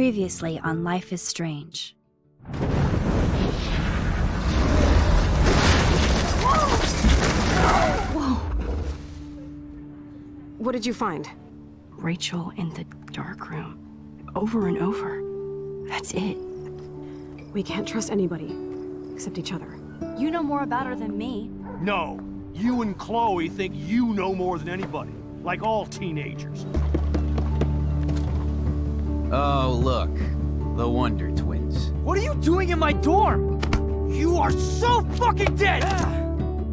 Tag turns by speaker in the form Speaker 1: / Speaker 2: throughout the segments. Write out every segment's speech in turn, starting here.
Speaker 1: Previously on Life is Strange.
Speaker 2: Whoa! What did you find?
Speaker 3: Rachel in the dark room. Over and over. That's it.
Speaker 2: We can't trust anybody, except each other.
Speaker 3: You know more about her than me.
Speaker 4: No. You and Chloe think you know more than anybody. Like all teenagers.
Speaker 5: Oh, look. The Wonder Twins.
Speaker 4: What are you doing in my dorm? You are so fucking dead!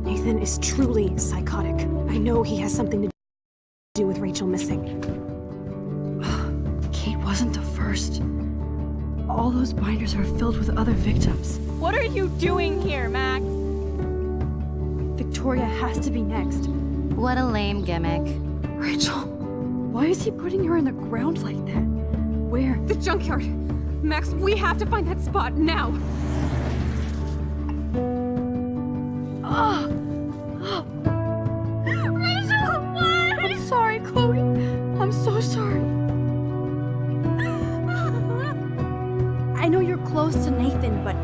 Speaker 2: Nathan is truly psychotic. I know he has something to do with Rachel missing.
Speaker 3: Kate wasn't the first. All those binders are filled with other victims.
Speaker 6: What are you doing here, Max?
Speaker 3: Victoria has to be next.
Speaker 1: What a lame gimmick.
Speaker 3: Rachel, why is he putting her in the ground like that? Where?
Speaker 2: The junkyard! Max, we have to find that spot now!
Speaker 3: Rachel, why? I'm sorry, Chloe. I'm so sorry. I know you're close to Nathan, but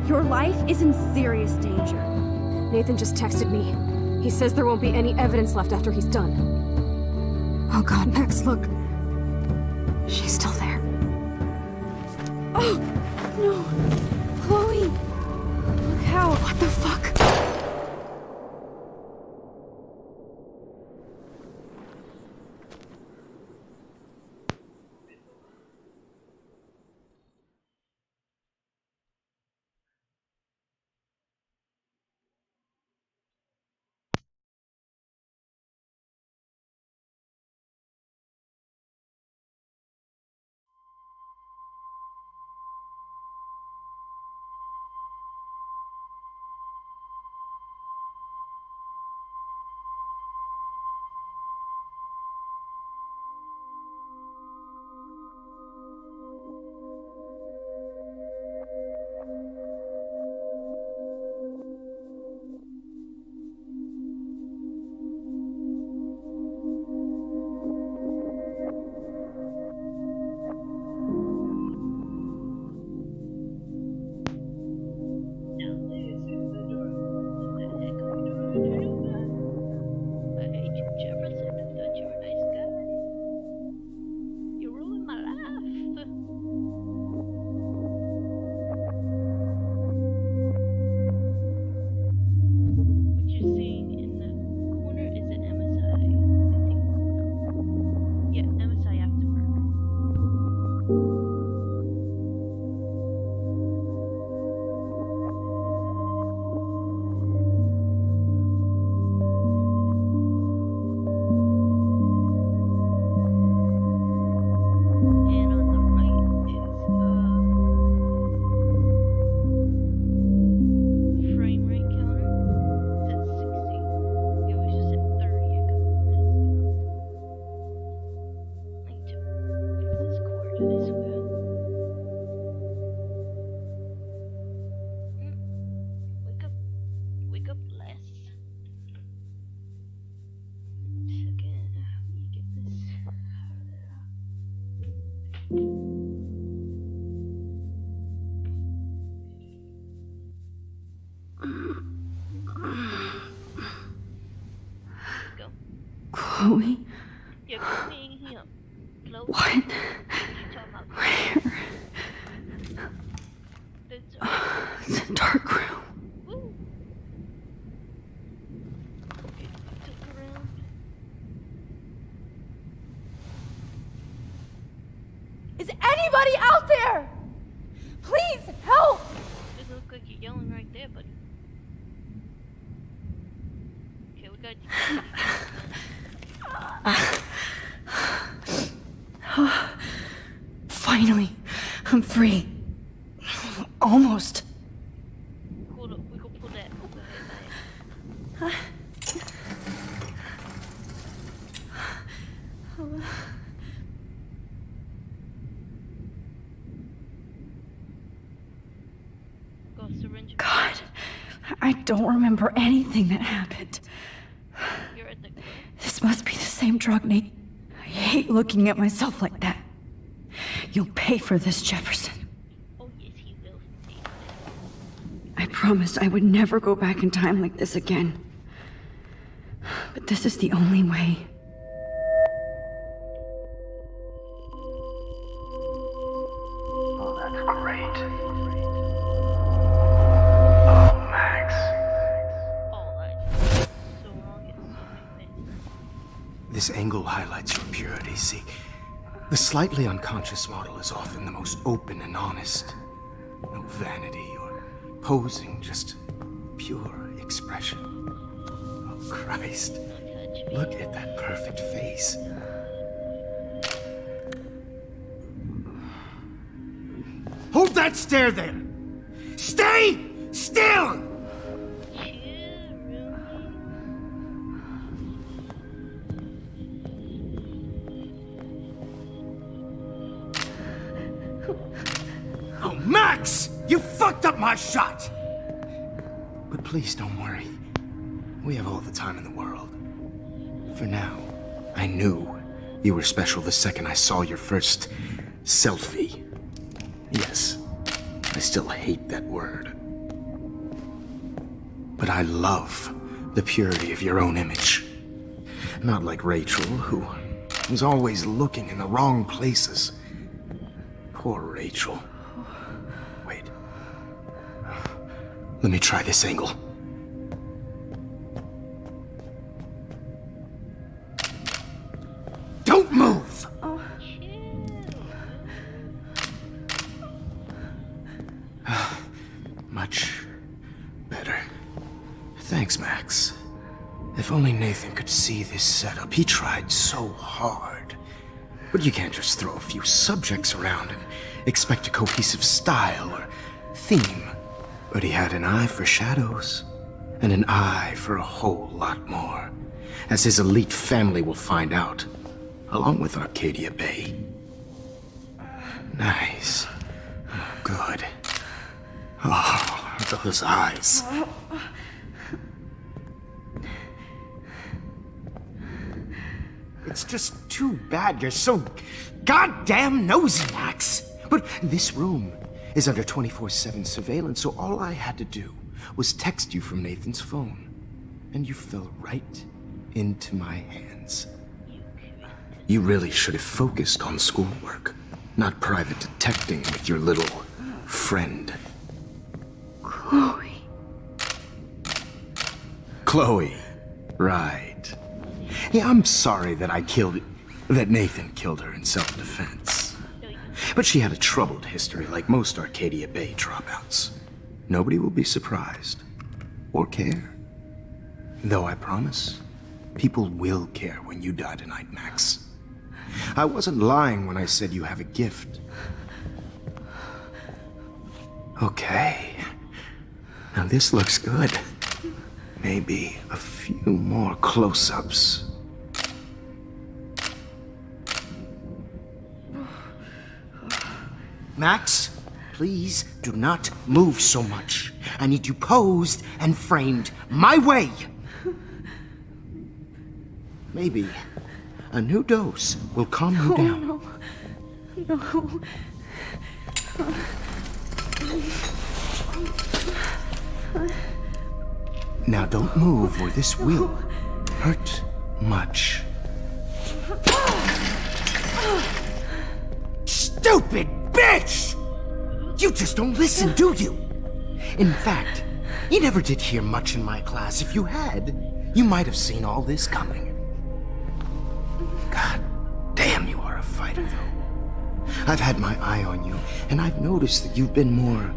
Speaker 3: your life is in serious danger.
Speaker 2: Nathan just texted me. He says there won't be any evidence left after he's done. Oh god, Max, look. She's still there.
Speaker 3: Oh, no. Chloe. Look how.
Speaker 2: What the fuck?
Speaker 7: Mr.Jefferson, I thought you were a nice guy. You ruined my life. What you're seeing in the corner is an MSI, I think. No. Yeah, MSI after work. And on the right is frame rate counter. It's at 60. It was just at 30 a couple minutes ago. I need to fix this cord, I swear. Wake up. Wake up, Les. Second. Let me get this. Go.
Speaker 3: Chloe?
Speaker 7: You're coming here. Close.
Speaker 3: What?
Speaker 7: You talking about
Speaker 3: Where? The dark room.
Speaker 7: Woo. Okay, took around.
Speaker 6: Is anybody out there? Please help!
Speaker 7: Doesn't look like you're yelling right there, buddy. Okay, we got
Speaker 3: Finally, I'm free. Almost.
Speaker 7: Hold up, we can pull that overhead knife. Go syringe.
Speaker 3: God, I don't remember anything that happened.
Speaker 7: You're at the
Speaker 3: This must be the same drug, Nate. I hate looking at myself like that.
Speaker 8: You'll pay for this, Jefferson.
Speaker 7: Oh yes, he will.
Speaker 8: I promised I would never go back in time like this again. But this is the only way.
Speaker 9: Oh, that's great. Oh, Max.
Speaker 7: Alright. So long it's so big.
Speaker 10: This angle highlights your purity, see? The slightly unconscious model is often the most open and honest. No vanity or posing, just pure expression. Oh, Christ. Look at that perfect face. Hold that stare there! Stay still! Oh, Max! You fucked up my shot! But please don't worry. We have all the time in the world. For now, I knew you were special the second I saw your first selfie. Yes, I still hate that word. But I love the purity of your own image. Not like Rachel, who was always looking in the wrong places. Poor Rachel. Wait. Let me try this angle. Don't move! Much better. Thanks, Max. If only Nathan could see this setup. He tried so hard. But you can't just throw a few subjects around and expect a cohesive style or theme. But he had an eye for shadows, and an eye for a whole lot more, as his elite family will find out, along with Arcadia Bay. Nice. Good. Oh, those eyes. It's just too bad you're so goddamn nosy, Max. But this room is under 24/7 surveillance, so all I had to do was text you from Nathan's phone. And you fell right into my hands. You really should have focused on schoolwork, not private detecting with your little friend.
Speaker 8: Chloe.
Speaker 10: Chloe. Right. Yeah, I'm sorry that that Nathan killed her in self-defense. But she had a troubled history like most Arcadia Bay dropouts. Nobody will be surprised. Or care. Though I promise, people will care when you die tonight, Max. I wasn't lying when I said you have a gift. Okay. Now this looks good. Maybe a few more close-ups. Max, please do not move so much. I need you posed and framed my way. Maybe a new dose will calm you down.
Speaker 8: No.
Speaker 10: Now don't move or this will hurt much. Stupid bitch! You just don't listen, do you? In fact, you never did hear much in my class. If you had, you might have seen all this coming. God damn, you are a fighter, though. I've had my eye on you, and I've noticed that you've been more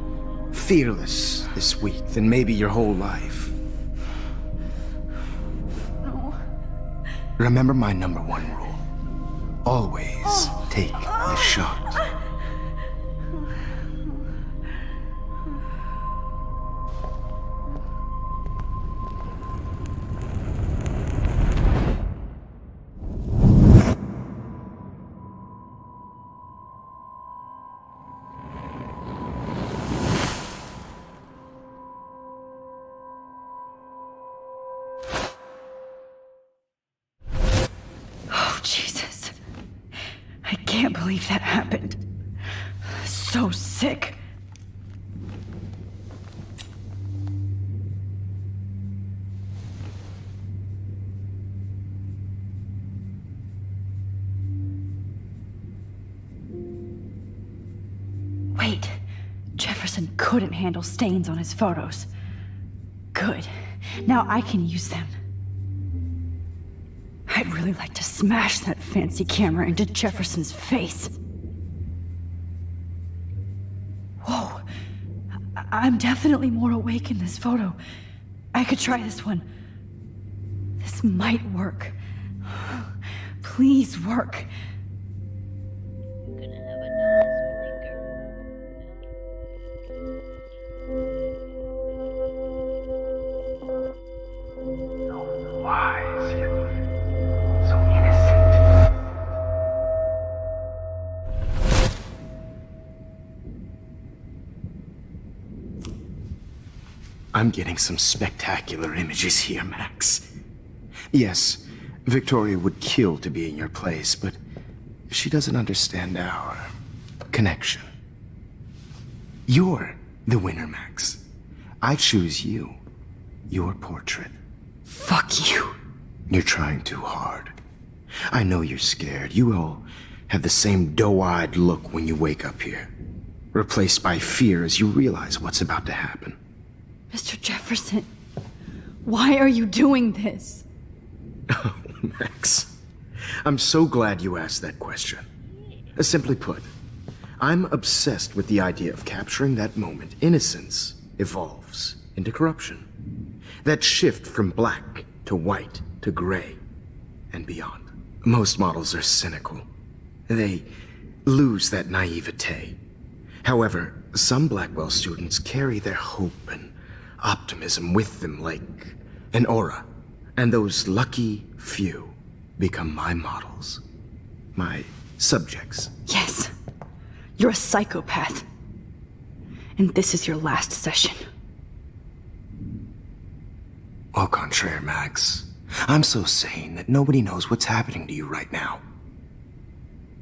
Speaker 10: fearless this week than maybe your whole life. Remember my number one rule. Always take the shot.
Speaker 8: Oh, Jesus. I can't believe that happened. so sick. Wait, Jefferson couldn't handle stains on his photos. Good. Now I can use them. I'd really like to smash that fancy camera into Jefferson's face. Whoa. I'm definitely more awake in this photo. I could try this one. This might work. Please work.
Speaker 7: Gonna have a nose finger.
Speaker 9: So wise, yet so innocent.
Speaker 10: I'm getting some spectacular images here, Max. Yes, Victoria would kill to be in your place, but she doesn't understand our connection. You're the winner, Max. I choose you. Your portrait.
Speaker 8: Fuck you.
Speaker 10: You're trying too hard. I know you're scared. You all have the same doe-eyed look when you wake up here, replaced by fear as you realize what's about to happen.
Speaker 8: Mr. Jefferson, why are you doing this?
Speaker 10: Oh, Max. I'm so glad you asked that question. Simply put, I'm obsessed with the idea of capturing that moment innocence evolves into corruption. That shift from black to white to gray and beyond. Most models are cynical. They lose that naivete. However, some Blackwell students carry their hope and optimism with them like an aura. And those lucky few become my models. My subjects.
Speaker 8: Yes. You're a psychopath. And this is your last session.
Speaker 10: Au contraire, Max. I'm so sane that nobody knows what's happening to you right now.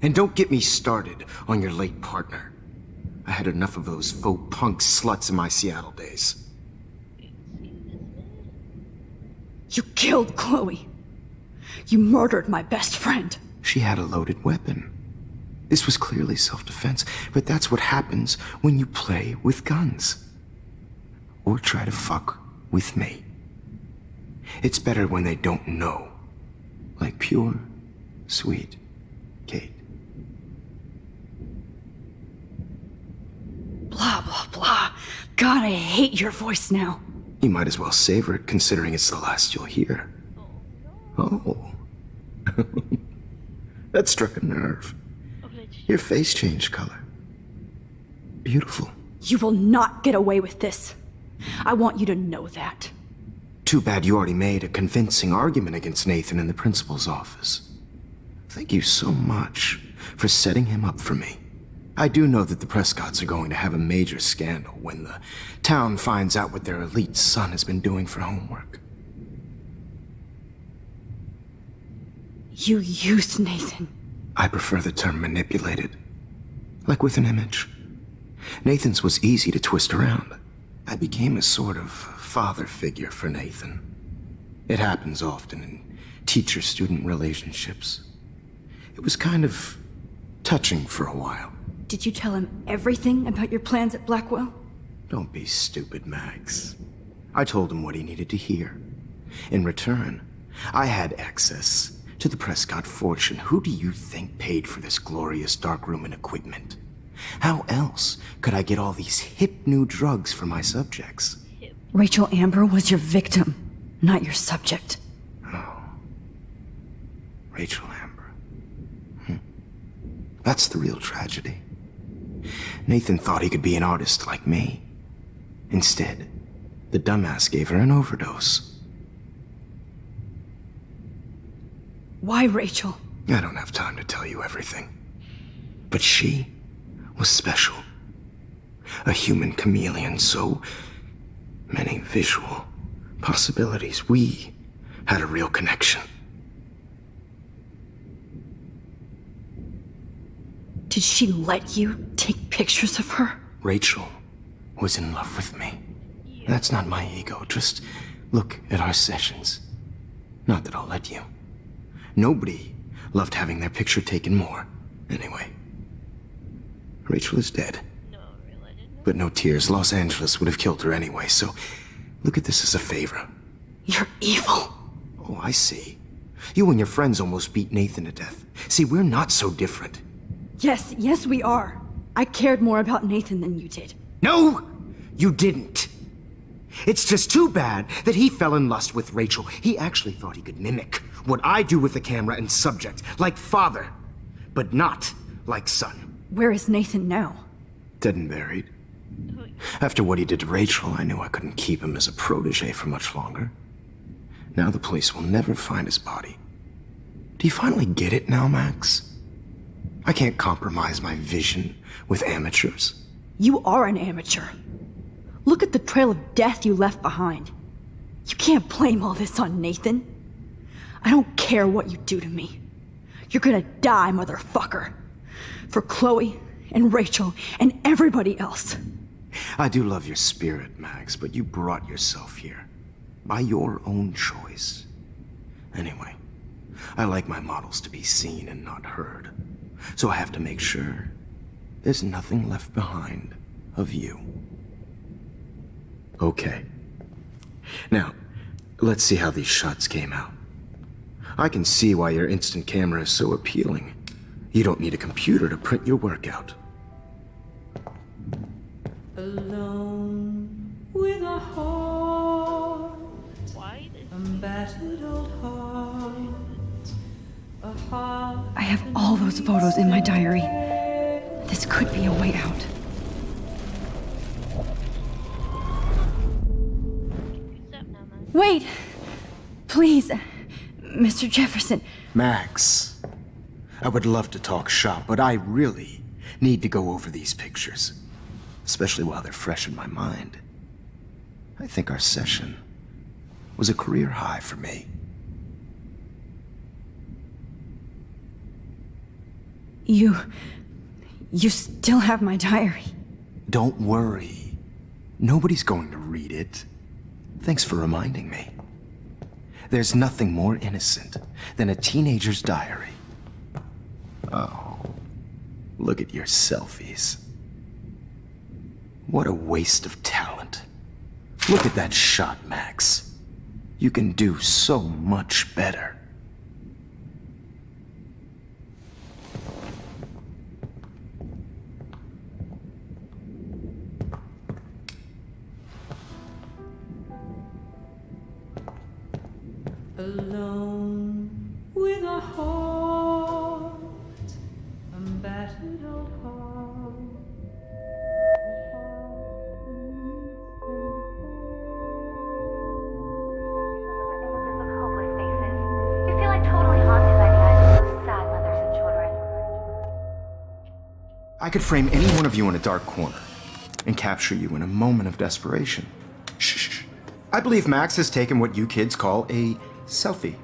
Speaker 10: And don't get me started on your late partner. I had enough of those faux punk sluts in my Seattle days.
Speaker 8: You killed Chloe. You murdered my best friend.
Speaker 10: She had a loaded weapon. This was clearly self-defense, but that's what happens when you play with guns. Or try to fuck with me. It's better when they don't know. Like pure, sweet Kate.
Speaker 8: Blah, blah, blah. God, I hate your voice now.
Speaker 10: You might as well savor it, considering it's the last you'll hear. Oh. That struck a nerve. Your face changed color. Beautiful.
Speaker 8: You will not get away with this. I want you to know that.
Speaker 10: Too bad you already made a convincing argument against Nathan in the principal's office. Thank you so much for setting him up for me. I do know that the Prescotts are going to have a major scandal when the town finds out what their elite son has been doing for homework.
Speaker 8: You used Nathan.
Speaker 10: I prefer the term manipulated. Like with an image. Nathan's was easy to twist around. I became a sort of father figure for Nathan. It happens often in teacher-student relationships. It was kind of touching for a while.
Speaker 8: Did you tell him everything about your plans at Blackwell?
Speaker 10: Don't be stupid, Max. I told him what he needed to hear. In return, I had access to the Prescott fortune. Who do you think paid for this glorious darkroom and equipment? How else could I get all these hip new drugs for my subjects?
Speaker 8: Rachel Amber was your victim, not your subject.
Speaker 10: Oh. Rachel Amber. That's the real tragedy. Nathan thought he could be an artist like me. Instead, the dumbass gave her an overdose.
Speaker 8: Why Rachel?
Speaker 10: I don't have time to tell you everything. But she was special. A human chameleon, so many visual possibilities. We had a real connection.
Speaker 8: Did she let you take pictures of her?
Speaker 10: Rachel was in love with me. That's not my ego. Just look at our sessions. Not that I'll let you. Nobody loved having their picture taken more. Anyway, Rachel is dead.
Speaker 7: No, really, I didn't know.
Speaker 10: But no tears. Los Angeles would have killed her anyway, so look at this as a favor.
Speaker 8: You're evil.
Speaker 10: Oh, I see. You and your friends almost beat Nathan to death. See, we're not so different.
Speaker 3: Yes, we are. I cared more about Nathan than you did.
Speaker 10: No, you didn't. It's just too bad that he fell in lust with Rachel. He actually thought he could mimic what I do with the camera and subject, like father, but not like son.
Speaker 3: Where is Nathan now?
Speaker 10: Dead and buried. After what he did to Rachel, I knew I couldn't keep him as a protege for much longer. Now the police will never find his body. Do you finally get it now, Max? I can't compromise my vision with amateurs.
Speaker 3: You are an amateur. Look at the trail of death you left behind. You can't blame all this on Nathan. I don't care what you do to me. You're gonna die, motherfucker. For Chloe and Rachel and everybody else.
Speaker 10: I do love your spirit, Max, but you brought yourself here. By your own choice. Anyway, I like my models to be seen and not heard. So I have to make sure there's nothing left behind of you. Okay. Now, let's see how these shots came out. I can see why your instant camera is so appealing. You don't need a computer to print your work out.
Speaker 11: Alone with a heart,
Speaker 7: Why?
Speaker 11: a battered old heart, a heart.
Speaker 8: I have all those photos in my diary. This could be a way out.
Speaker 7: What's up now, man?
Speaker 3: Wait! Please, Mr. Jefferson.
Speaker 10: Max, I would love to talk shop, but I really need to go over these pictures. Especially while they're fresh in my mind. I think our session was a career high for me.
Speaker 3: You still have my diary.
Speaker 10: Don't worry. Nobody's going to read it. Thanks for reminding me. There's nothing more innocent than a teenager's diary. Oh, look at your selfies. What a waste of talent. Look at that shot, Max. You can do so much better.
Speaker 11: Alone with a heart, a battered old heart.
Speaker 12: Hopeless faces. You feel like totally haunted by the eyes of those sad mothers and children.
Speaker 10: I could frame any one of you in a dark corner and capture you in a moment of desperation. Shh. I believe Max has taken what you kids call a selfie.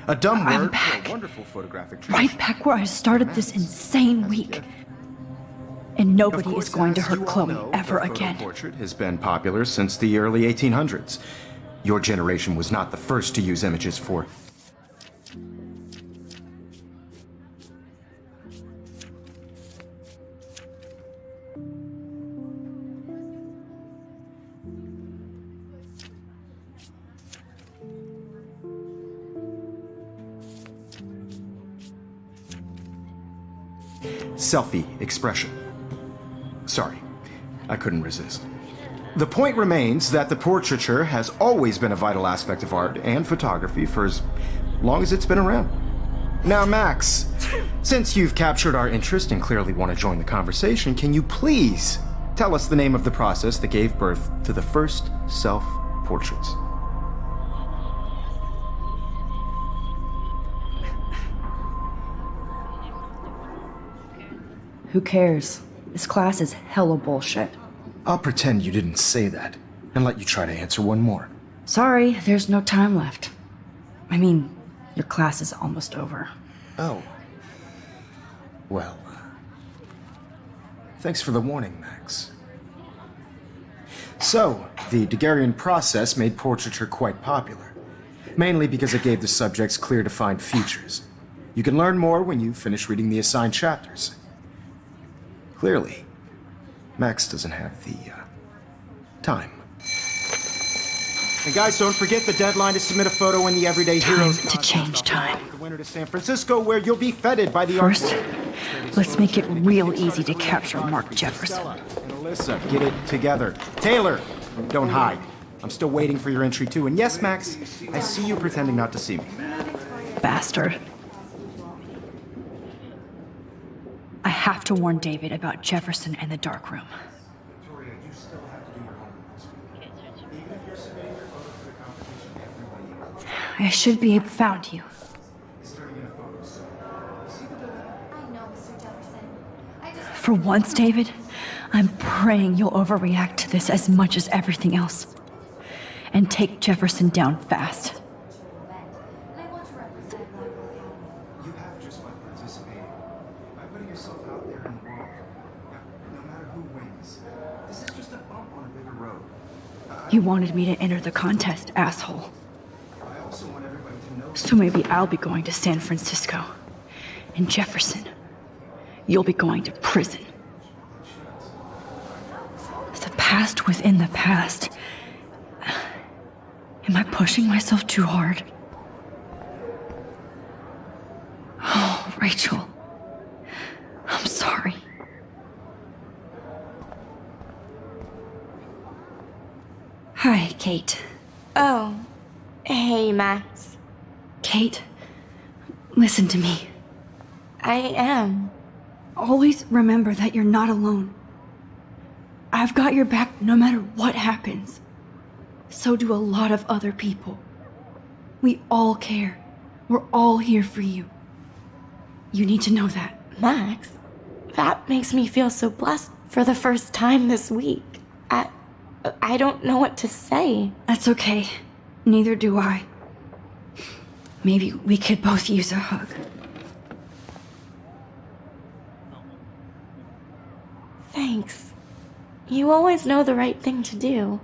Speaker 10: A dumb
Speaker 8: I'm
Speaker 10: word
Speaker 8: back.
Speaker 10: for a wonderful photographic tradition.
Speaker 8: Right back where I started this insane week. And nobody is going to hurt Chloe ever again.
Speaker 10: The portrait has been popular since the early 1800s. Your generation was not the first to use images for... selfie expression. Sorry, I couldn't resist. The point remains that the portraiture has always been a vital aspect of art and photography for as long as it's been around. Now, Max, since you've captured our interest and clearly want to join the conversation, can you please tell us the name of the process that gave birth to the first self-portraits?
Speaker 8: Who cares? This class is hella bullshit.
Speaker 10: I'll pretend you didn't say that and let you try to answer one more.
Speaker 8: Sorry, there's no time left. I mean, your class is almost over.
Speaker 10: Oh. Well, Thanks for the warning, Max. So, the Daguerrean process made portraiture quite popular, mainly because it gave the subjects clear defined features. You can learn more when you finish reading the assigned chapters. Clearly, Max doesn't have the, time. And guys, don't forget the deadline to submit a photo in the Everyday Heroes
Speaker 8: Time to change time.
Speaker 10: The winner to San Francisco, where you'll be feted by the
Speaker 8: First,
Speaker 10: art.
Speaker 8: let's make it real easy to capture Mark Jefferson.
Speaker 10: And Alyssa, get it together. Taylor, don't hide. I'm still waiting for your entry too. And yes, Max, I see you pretending not to see me.
Speaker 8: Bastard. I have to warn David about Jefferson and the dark room.
Speaker 10: Victoria, you still have to do your homework this week. Even if you're submitting your photo for the competition, everybody
Speaker 8: I should be able to found you.
Speaker 10: is turning in a photo soon. You see the delay?
Speaker 12: I know, Mr. Jefferson. I just...
Speaker 8: For once, David, I'm praying you'll overreact to this as much as everything else. And take Jefferson down fast.
Speaker 12: And I want to represent Blackwell Academy.
Speaker 10: You have just by participating. By putting yourself out there in the world. No matter who wins, this is just a bump on a bigger road.
Speaker 8: You wanted me to enter the contest, asshole.
Speaker 10: I also want everybody to know.
Speaker 8: So maybe I'll be going to San Francisco. And Jefferson, you'll be going to prison. The past within the past. Am I pushing myself too hard? Oh, Rachel. I'm sorry. Hi, Kate.
Speaker 6: Oh. Hey, Max.
Speaker 8: Kate, listen to me.
Speaker 6: I am.
Speaker 8: Always remember that you're not alone. I've got your back no matter what happens. So do a lot of other people. We all care. We're all here for you. You need to know that.
Speaker 6: Max, that makes me feel so blessed for the first time this week. I don't know what to say.
Speaker 8: That's okay. Neither do I. Maybe we could both use a hug.
Speaker 6: Thanks. You always know the right thing to do.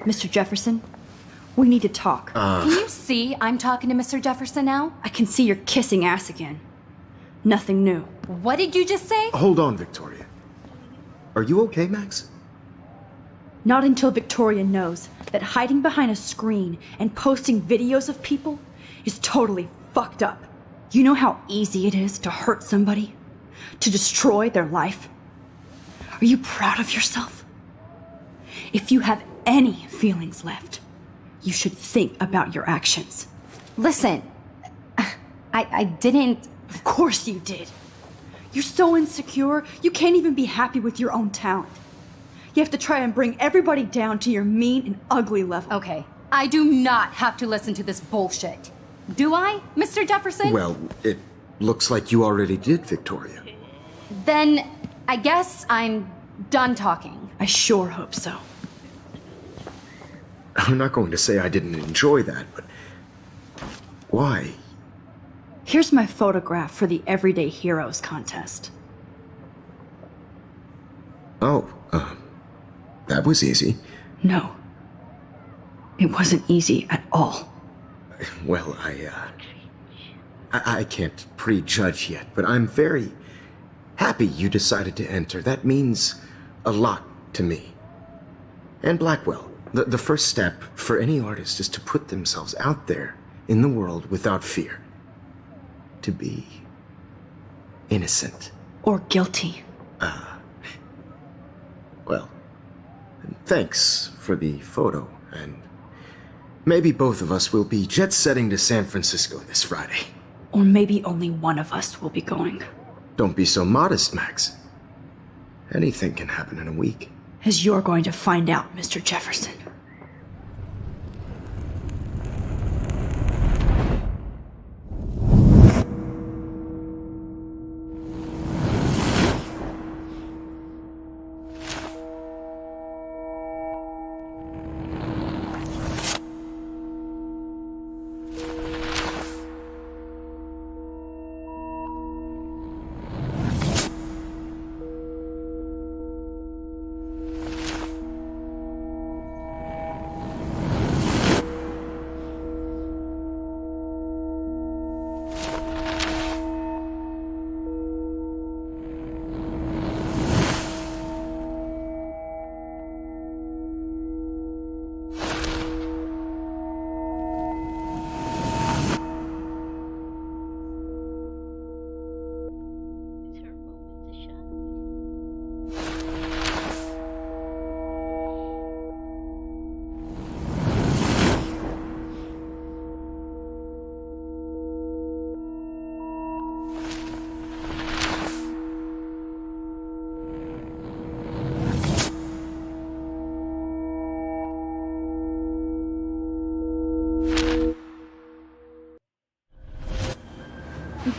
Speaker 8: Mr. Jefferson, we need to talk.
Speaker 1: Can you see I'm talking to Mr. Jefferson now?
Speaker 8: I can see you're kissing ass again. Nothing new.
Speaker 1: What did you just say?
Speaker 10: Hold on, Victoria. Are you okay, Max?
Speaker 8: Not until Victoria knows that hiding behind a screen and posting videos of people is totally fucked up. You know how easy it is to hurt somebody? To destroy their life? Are you proud of yourself? If you have any feelings left, you should think about your actions.
Speaker 1: Listen, I didn't...
Speaker 8: Of course you did. You're so insecure, you can't even be happy with your own talent. You have to try and bring everybody down to your mean and ugly level.
Speaker 1: Okay, I do not have to listen to this bullshit. Do I, Mr. Jefferson?
Speaker 10: Well, it looks like you already did, Victoria.
Speaker 1: Then I guess I'm done talking.
Speaker 8: I sure hope so.
Speaker 10: I'm not going to say I didn't enjoy that, but why?
Speaker 8: Here's my photograph for the Everyday Heroes contest.
Speaker 10: Oh, that was easy.
Speaker 8: No. It wasn't easy at all.
Speaker 10: Well, I can't prejudge yet, but I'm very happy you decided to enter. That means a lot to me. And Blackwell. The first step for any artist is to put themselves out there in the world without fear. To be innocent.
Speaker 8: Or guilty.
Speaker 10: Well, thanks for the photo, and Maybe both of us will be jet-setting to San Francisco this Friday.
Speaker 8: Or maybe only one of us will be going.
Speaker 10: Don't be so modest, Max. Anything can happen in a week.
Speaker 8: As you're going to find out, Mr. Jefferson.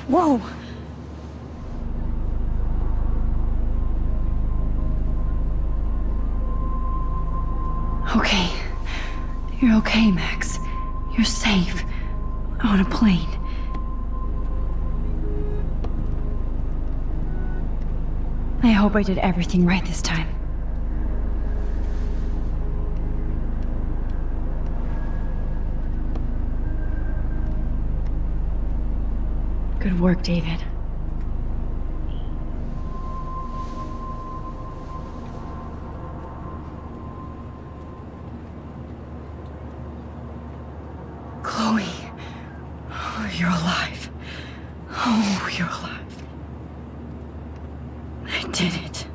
Speaker 8: Whoa! Okay. You're okay, Max. You're safe. On a plane. I hope I did everything right this time. Good work, David. Chloe. Oh, you're alive. Oh, you're alive. I did it.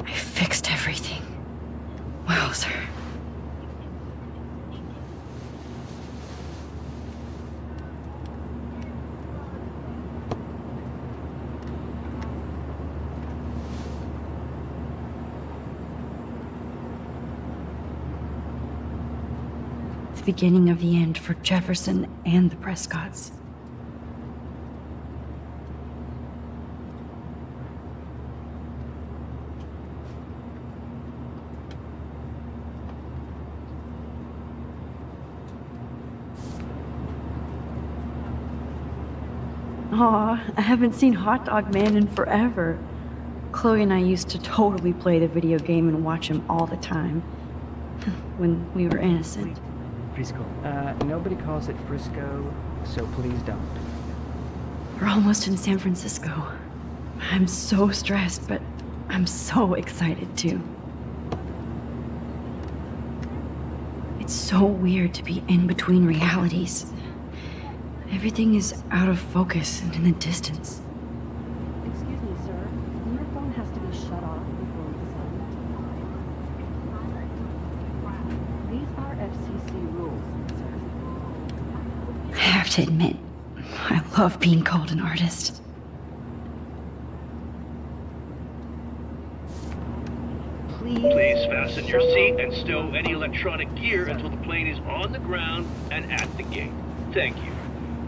Speaker 8: I fixed everything. Wowzer. The beginning of the end for Jefferson and the Prescotts. Aw, I haven't seen Hot Dog Man in forever. Chloe and I used to totally play the video game and watch him all the time. When we were innocent.
Speaker 13: Frisco. Nobody calls it Frisco, so please don't.
Speaker 8: We're almost in San Francisco. I'm so stressed, but I'm so excited too. It's so weird to be in between realities. Everything is out of focus and in the distance.
Speaker 2: Excuse me, sir. Your phone has to be shut off before it's on. These are FCC rules, sir.
Speaker 8: I have to admit, I love being called an artist.
Speaker 4: Please fasten your seat and stow any electronic gear until the plane is on the ground and at the gate. Thank you.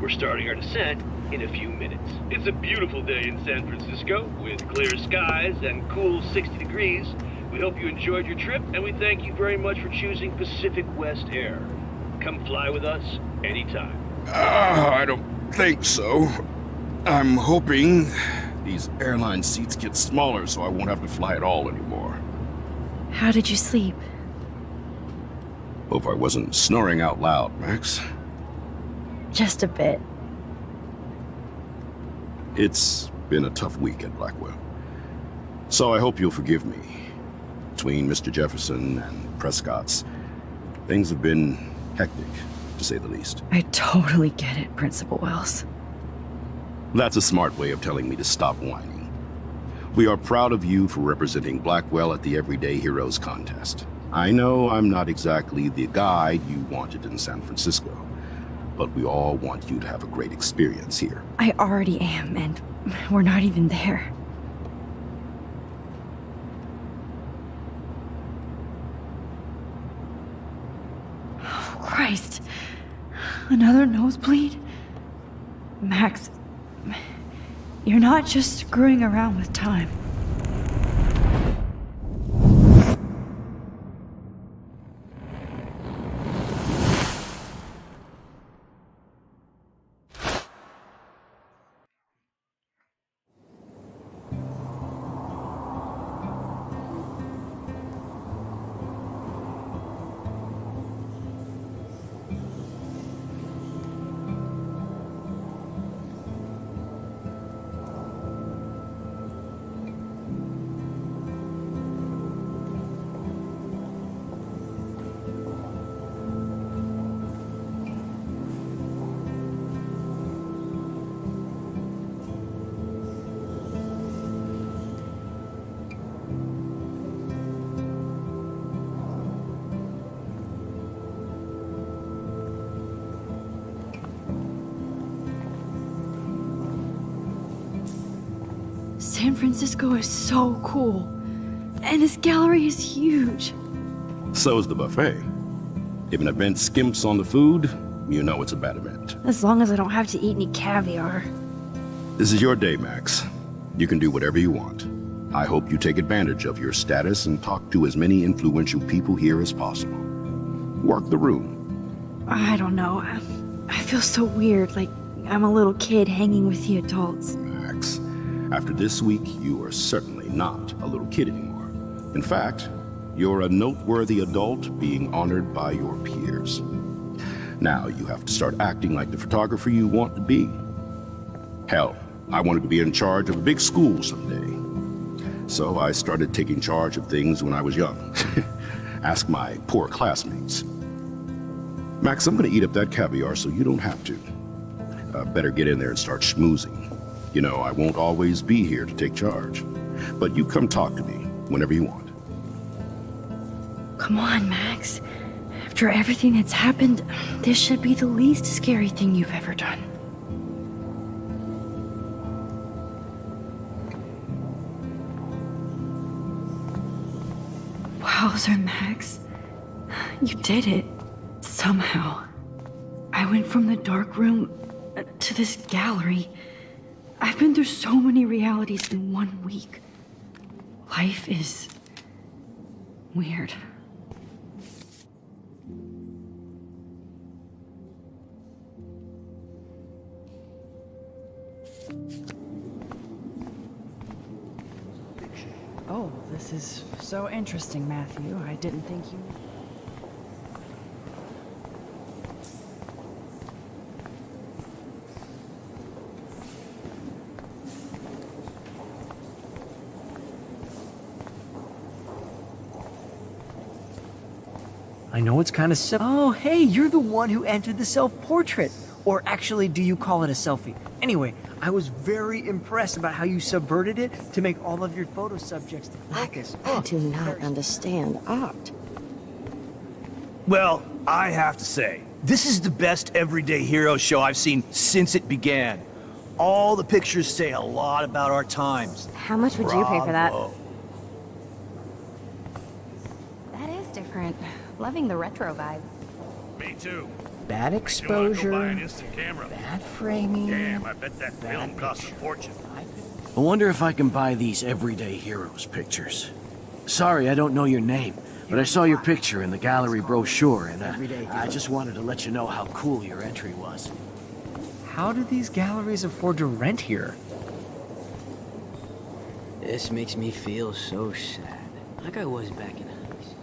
Speaker 4: We're starting our descent in a few minutes. It's a beautiful day in San Francisco with clear skies and cool 60 degrees. We hope you enjoyed your trip, and we thank you very much for choosing Pacific West Air. Come fly with us anytime.
Speaker 14: I don't think so. I'm hoping these airline seats get smaller so I won't have to fly at all anymore.
Speaker 8: How did you sleep?
Speaker 14: Hope I wasn't snoring out loud, Max.
Speaker 8: Just a bit.
Speaker 14: It's been a tough week at Blackwell. So I hope you'll forgive me. Between Mr. Jefferson and Prescott's, things have been hectic, to say the least.
Speaker 8: I totally get it, Principal Wells.
Speaker 14: That's a smart way of telling me to stop whining. We are proud of you for representing Blackwell at the Everyday Heroes contest. I know I'm not exactly the guide you wanted in San Francisco, but we all want you to have a great experience here.
Speaker 8: I already am, and we're not even there. Oh, Christ. Another nosebleed? Max, you're not just screwing around with time. San Francisco is so cool. And this gallery is huge.
Speaker 14: So is the buffet. If an event skimps on the food, you know it's a bad event.
Speaker 8: As long as I don't have to eat any caviar.
Speaker 14: This is your day, Max. You can do whatever you want. I hope you take advantage of your status and talk to as many influential people here as possible. Work the room.
Speaker 8: I don't know. I feel so weird, like I'm a little kid hanging with the adults.
Speaker 14: Max, after this week, you are certainly not a little kid anymore. In fact, you're a noteworthy adult being honored by your peers. Now you have to start acting like the photographer you want to be. Hell, I wanted to be in charge of a big school someday. So I started taking charge of things when I was young. Ask my poor classmates. Max, I'm gonna eat up that caviar so you don't have to. Better get in there and start schmoozing. You know, I won't always be here to take charge. But you come talk to me whenever you want.
Speaker 8: Come on, Max. After everything that's happened, this should be the least scary thing you've ever done. Wowzer, Max. You did it. Somehow. I went from the dark room to this gallery. I've been through so many realities in 1 week. Life is weird.
Speaker 13: Oh, this is so interesting, Matthew. I didn't think you...
Speaker 15: I know it's kind of Oh, hey, you're the one who entered the self-portrait. Or actually, do you call it a selfie? Anyway, I was very impressed about how you subverted it to make all of your photo subjects to focus.
Speaker 16: I do not understand art.
Speaker 17: Well, I have to say, this is the best everyday hero show I've seen since it began. All the pictures say a lot about our times.
Speaker 2: How much would you pay for that?
Speaker 17: Bravo.
Speaker 18: That is different. Loving the retro vibe.
Speaker 4: Me too.
Speaker 15: Bad exposure,
Speaker 4: Go buy an instant camera.
Speaker 15: bad framing...
Speaker 4: Damn, I bet that film costs a fortune.
Speaker 19: I wonder if I can buy these everyday heroes pictures. Sorry, I don't know your name, but I saw your picture in the gallery brochure, and I just wanted to let you know how cool your entry was.
Speaker 15: How do these galleries afford to rent here?
Speaker 20: This makes me feel so sad. Like I was back in high school.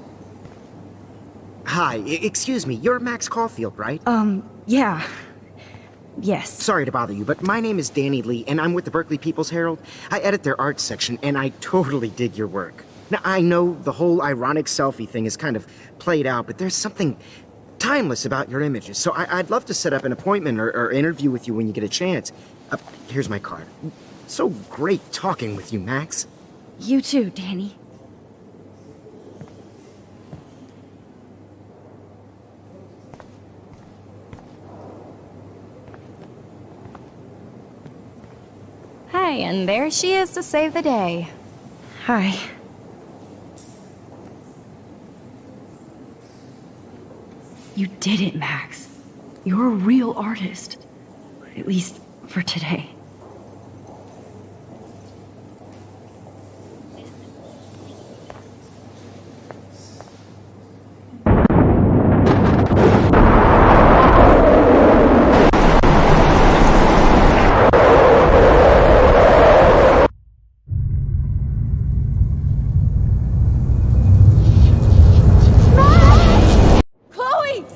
Speaker 21: Hi, excuse me, you're Max Caulfield, right?
Speaker 8: Yeah. Yes.
Speaker 21: Sorry to bother you, but my name is Danny Lee, and I'm with the Berkeley People's Herald. I edit their arts section, and I totally dig your work. Now, I know the whole ironic selfie thing is kind of played out, but there's something timeless about your images, so I'd love to set up an appointment or interview with you when you get a chance. Here's my card. So great talking with you, Max.
Speaker 8: You too, Danny.
Speaker 18: Hi, and there she is to save the day.
Speaker 3: Hi. You did it, Max. You're a real artist. At least for today.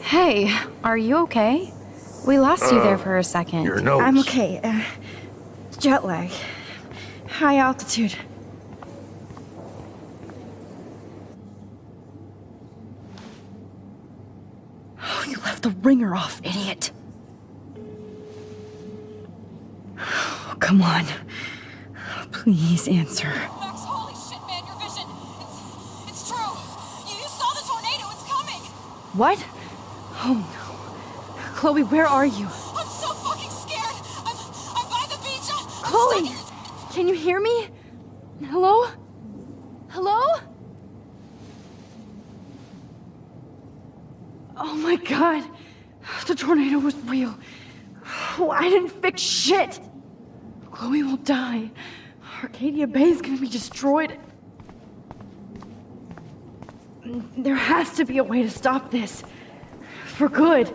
Speaker 18: Hey, are you okay? We lost you there for a second.
Speaker 10: Your nose.
Speaker 3: I'm okay. Jet lag. High altitude. Oh, you left the ringer off, idiot. Oh, come on. Please answer.
Speaker 5: Max, holy shit, man, your vision. It's true. You saw the tornado. It's coming.
Speaker 3: What? Oh no. Chloe, where are you?
Speaker 5: I'm so fucking scared. I'm by the beach.
Speaker 3: Chloe! Can you hear me? Hello? Hello? Oh my god. The tornado was real. Oh, I didn't fix shit. Chloe will die. Arcadia Bay is gonna be destroyed. There has to be a way to stop this. For good.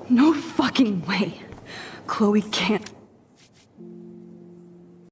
Speaker 3: No fucking way. Chloe can't